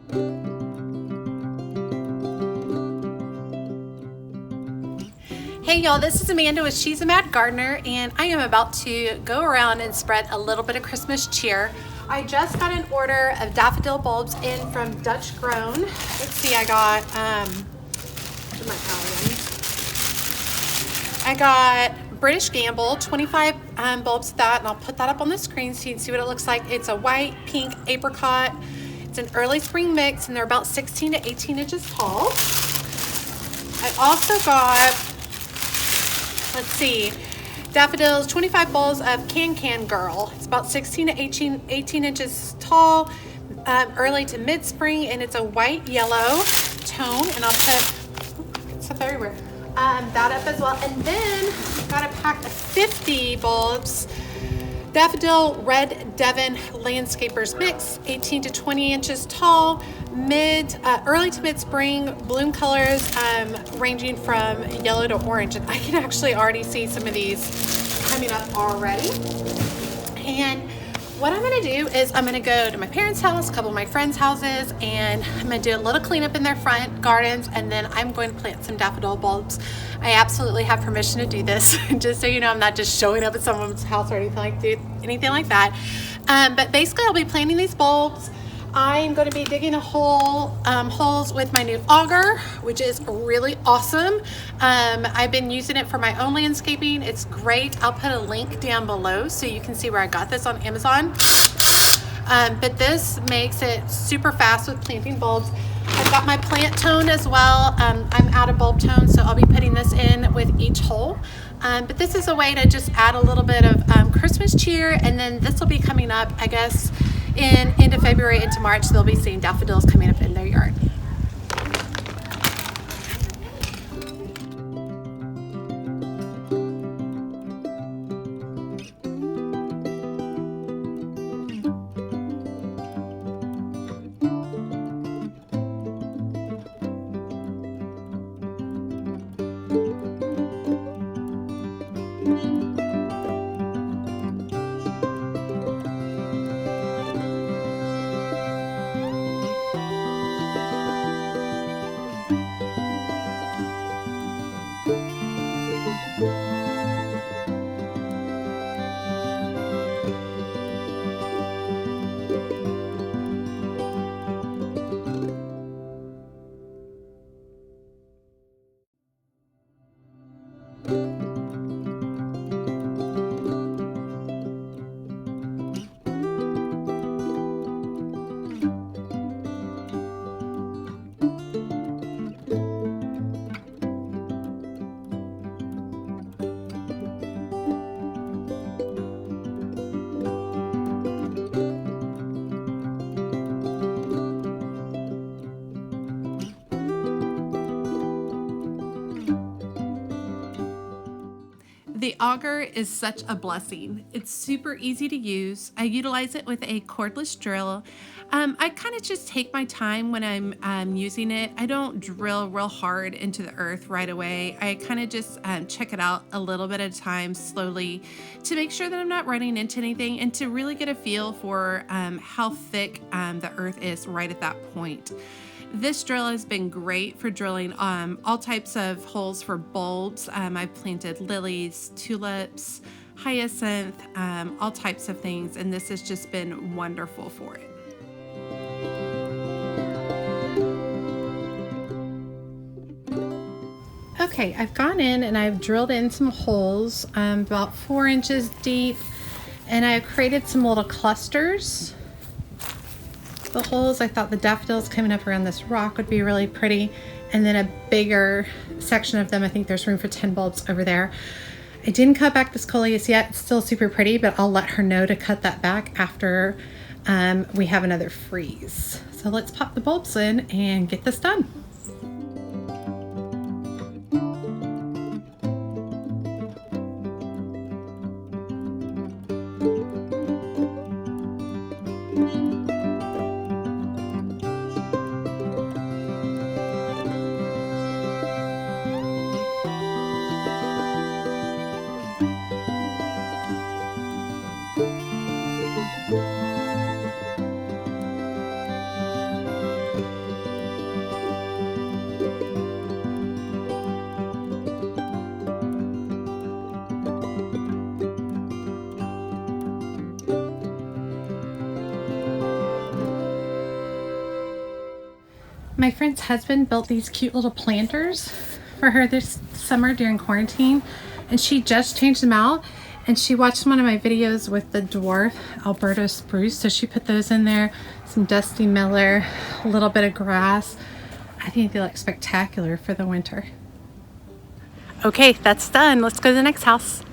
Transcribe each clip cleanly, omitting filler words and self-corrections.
Hey y'all, this is Amanda with She's a Mad Gardener, and I am about to go around and spread a little bit of Christmas cheer. I just got an order of daffodil bulbs in from Dutch Grown. Let's see, I got, I got British Gamble, 25 bulbs of that, and I'll put that up on the screen so you can see what it looks like. It's a white, pink, apricot. It's an early spring mix, and they're about 16 to 18 inches tall. I also got, let's see, daffodils, 25 bowls of Can Girl. It's about 16 to 18 inches tall, early to mid-spring, and it's a white yellow tone. And I'll put stuff everywhere. That up as well. And then got a pack of 50 bulbs. Daffodil Red Devon Landscapers Mix, 18 to 20 inches tall, early to mid-spring, bloom colors ranging from yellow to orange. And I can actually already see some of these coming up already. And what I'm gonna do is I'm gonna go to my parents' house, a couple of my friends' houses, and I'm gonna do a little cleanup in their front gardens, and then I'm going to plant some daffodil bulbs. I absolutely have permission to do this, just so you know. I'm not just showing up at someone's house or anything like that. But basically, I'll be planting these bulbs. I'm going to be digging a holes with my new auger, which is really awesome. I've been using it for my own landscaping. It's great. I'll put a link down below so you can see where I got this on Amazon. But this makes it super fast with planting bulbs. I've got my plant tone as well. I'm out of bulb tone, so I'll be putting this in with each hole. But this is a way to just add a little bit of Christmas cheer, and then this will be coming up, I guess, in into February into March. They'll be seeing daffodils coming up in their yard. The auger is such a blessing. It's super easy to use. I utilize it with a cordless drill. I kind of just take my time when I'm using it. I don't drill real hard into the earth right away. I kind of just check it out a little bit at a time, slowly, to make sure that I'm not running into anything and to really get a feel for how thick the earth is right at that point. This drill has been great for drilling all types of holes for bulbs. I've planted lilies, tulips, hyacinth, all types of things, and this has just been wonderful for it. Okay, I've gone in and I've drilled in some holes about 4 inches deep, and I've created some little clusters. The holes, I thought the daffodils coming up around this rock would be really pretty, and then a bigger section of them. I think there's room for 10 bulbs over there. I didn't cut back this coleus yet. It's still super pretty, but I'll let her know to cut that back after we have another freeze. So let's pop the bulbs in and get this done. My friend's husband built these cute little planters for her this summer during quarantine, and she just changed them out, and she watched one of my videos with the dwarf Alberta spruce, so she put those in there, some dusty miller, a little bit of grass. I think they look spectacular for the winter. Okay, that's done. Let's go to the next house.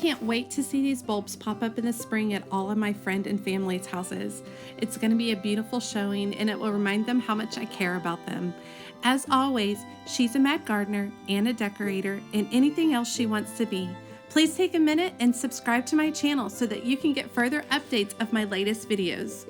Can't wait to see these bulbs pop up in the spring at all of my friend and family's houses. It's going to be a beautiful showing, and it will remind them how much I care about them. As always, she's a mad gardener and a decorator and anything else she wants to be. Please take a minute and subscribe to my channel so that you can get further updates of my latest videos.